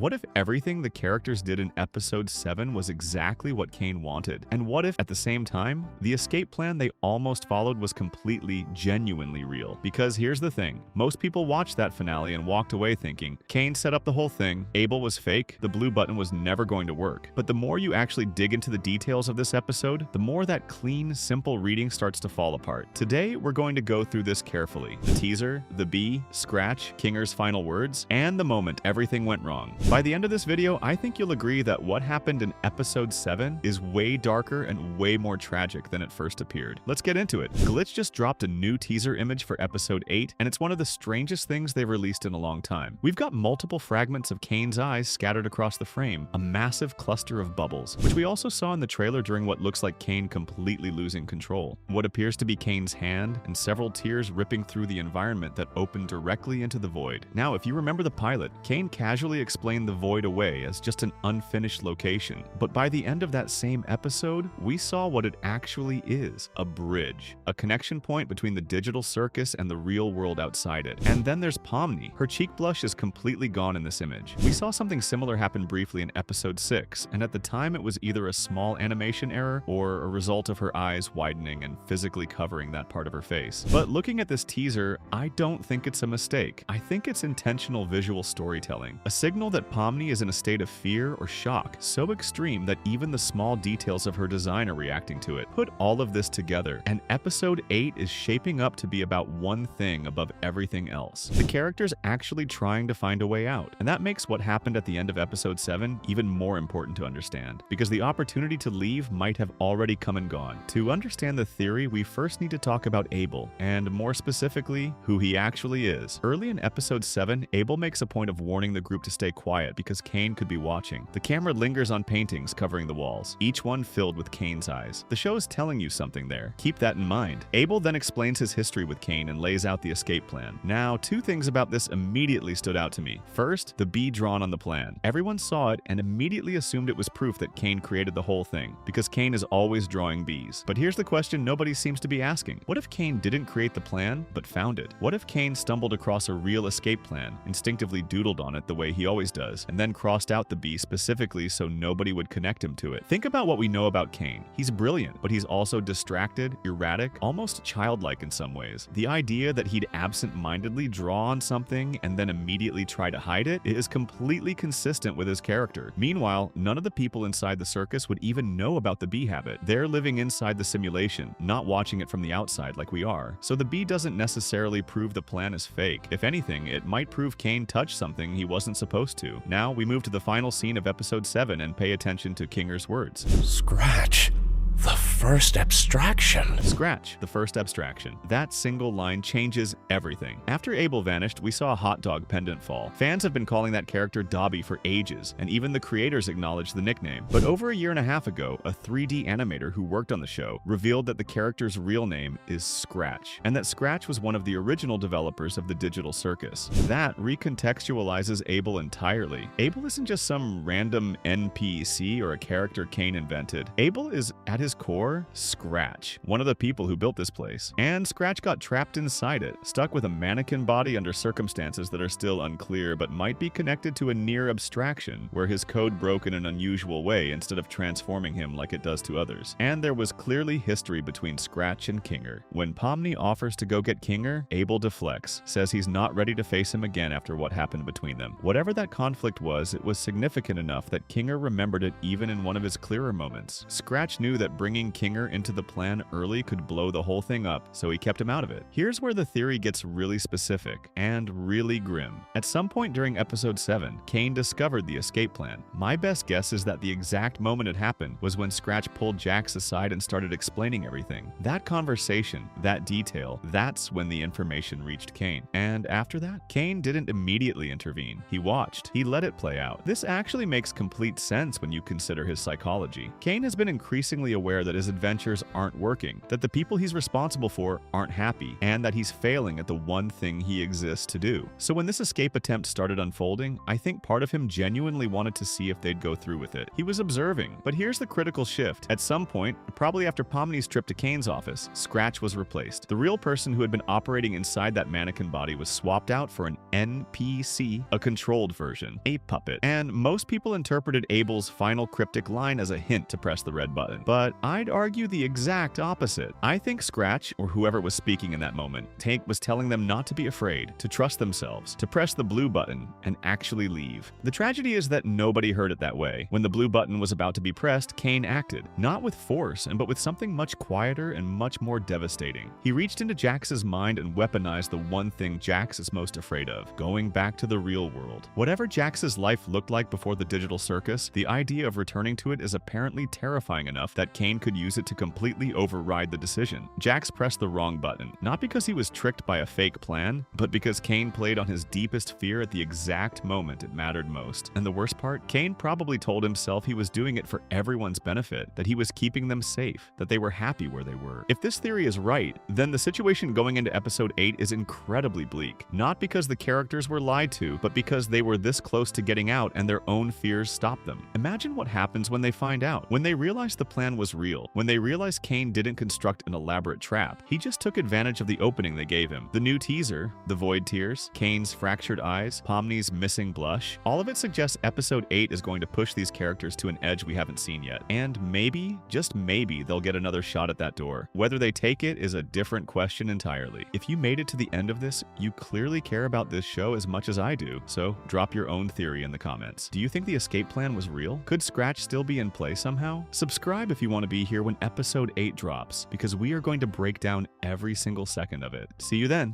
What if everything the characters did in episode 7 was exactly what Caine wanted? And what if, at the same time, the escape plan they almost followed was completely, genuinely real? Because here's the thing, most people watched that finale and walked away thinking, Caine set up the whole thing, Abel was fake, the blue button was never going to work. But the more you actually dig into the details of this episode, the more that clean, simple reading starts to fall apart. Today, we're going to go through this carefully. The teaser, the bee, Scratch, Kinger's final words, and the moment everything went wrong. By the end of this video, I think you'll agree that what happened in episode 7 is way darker and way more tragic than it first appeared. Let's get into it. Glitch just dropped a new teaser image for episode 8, and it's one of the strangest things they've released in a long time. We've got multiple fragments of Caine's eyes scattered across the frame, a massive cluster of bubbles, which we also saw in the trailer during what looks like Caine completely losing control. What appears to be Caine's hand, and several tears ripping through the environment that open directly into the void. Now, if you remember the pilot, Caine casually explained the void away as just an unfinished location, but by the end of that same episode, we saw what it actually is: a bridge, a connection point between the digital circus and the real world outside it. And then there's Pomni. Her cheek blush is completely gone in this image. We saw something similar happen briefly in episode 6, and at the time it was either a small animation error or a result of her eyes widening and physically covering that part of her face. But looking at this teaser, I don't think it's a mistake. I think it's intentional visual storytelling, a signal that Pomni is in a state of fear or shock so extreme that even the small details of her design are reacting to it. Put all of this together, and episode 8 is shaping up to be about one thing above everything else: the characters actually trying to find a way out. And that makes what happened at the end of episode 7 even more important to understand, because the opportunity to leave might have already come and gone. To understand the theory, we first need to talk about Abel, and more specifically, who he actually is. Early in episode 7, Abel makes a point of warning the group to stay quiet because Caine could be watching. The camera lingers on paintings covering the walls, each one filled with Caine's eyes. The show is telling you something there. Keep that in mind. Abel then explains his history with Caine and lays out the escape plan. Now, two things about this immediately stood out to me. First, the bee drawn on the plan. Everyone saw it and immediately assumed it was proof that Caine created the whole thing, because Caine is always drawing bees. But here's the question nobody seems to be asking. What if Caine didn't create the plan, but found it? What if Caine stumbled across a real escape plan, instinctively doodled on it the way he always does, and then crossed out the bee specifically so nobody would connect him to it? Think about what we know about Caine. He's brilliant, but he's also distracted, erratic, almost childlike in some ways. The idea that he'd absent-mindedly draw on something and then immediately try to hide it is completely consistent with his character. Meanwhile, none of the people inside the circus would even know about the bee habit. They're living inside the simulation, not watching it from the outside like we are. So the bee doesn't necessarily prove the plan is fake. If anything, it might prove Caine touched something he wasn't supposed to. Now, we move to the final scene of episode 7 and pay attention to Kinger's words. Scratch. The first abstraction. Scratch, the first abstraction. That single line changes everything. After Abel vanished, we saw a hot dog pendant fall. Fans have been calling that character Dobby for ages, and even the creators acknowledged the nickname. But over a year and a half ago, a 3D animator who worked on the show revealed that the character's real name is Scratch, and that Scratch was one of the original developers of the Digital Circus. That recontextualizes Abel entirely. Abel isn't just some random NPC or a character Caine invented. Abel is, at his core, Scratch, one of the people who built this place. And Scratch got trapped inside it, stuck with a mannequin body under circumstances that are still unclear but might be connected to a near abstraction, where his code broke in an unusual way instead of transforming him like it does to others. And there was clearly history between Scratch and Kinger. When Pomni offers to go get Kinger, Abel deflects, says he's not ready to face him again after what happened between them. Whatever that conflict was, it was significant enough that Kinger remembered it even in one of his clearer moments. Scratch knew that bringing Kinger into the plan early could blow the whole thing up, so he kept him out of it. Here's where the theory gets really specific and really grim. At some point during episode 7, Caine discovered the escape plan. My best guess is that the exact moment it happened was when Scratch pulled Jax aside and started explaining everything. That conversation, that detail, that's when the information reached Caine. And after that, Caine didn't immediately intervene. He watched. He let it play out. This actually makes complete sense when you consider his psychology. Caine has been increasingly aware that his adventures aren't working, that the people he's responsible for aren't happy, and that he's failing at the one thing he exists to do. So when this escape attempt started unfolding, I think part of him genuinely wanted to see if they'd go through with it. He was observing. But here's the critical shift. At some point, probably after Pomni's trip to Caine's office, Scratch was replaced. The real person who had been operating inside that mannequin body was swapped out for an NPC, a controlled version, a puppet. And most people interpreted Abel's final cryptic line as a hint to press the red button. But I'd argue the exact opposite. I think Scratch, or whoever was speaking in that moment, was telling them not to be afraid, to trust themselves, to press the blue button, and actually leave. The tragedy is that nobody heard it that way. When the blue button was about to be pressed, Caine acted, not with force, but with something much quieter and much more devastating. He reached into Jax's mind and weaponized the one thing Jax is most afraid of, going back to the real world. Whatever Jax's life looked like before the digital circus, the idea of returning to it is apparently terrifying enough that Caine could use it to completely override the decision. Jax pressed the wrong button, not because he was tricked by a fake plan, but because Caine played on his deepest fear at the exact moment it mattered most. And the worst part, Caine probably told himself he was doing it for everyone's benefit, that he was keeping them safe, that they were happy where they were. If this theory is right, then the situation going into episode 8 is incredibly bleak. Not because the characters were lied to, but because they were this close to getting out and their own fears stopped them. Imagine what happens when they find out, when they realize the plan was real, when they realize Caine didn't construct an elaborate trap. He just took advantage of the opening they gave him. The new teaser, the void tears, Caine's fractured eyes, Pomni's missing blush, all of it suggests episode 8 is going to push these characters to an edge we haven't seen yet. And maybe, just maybe, they'll get another shot at that door. Whether they take it is a different question entirely. If you made it to the end of this, you clearly care about this show as much as I do, so drop your own theory in the comments. Do you think the escape plan was real? Could Scratch still be in play somehow? Subscribe if you want to be here when episode 8 drops, because we are going to break down every single second of it. See you then!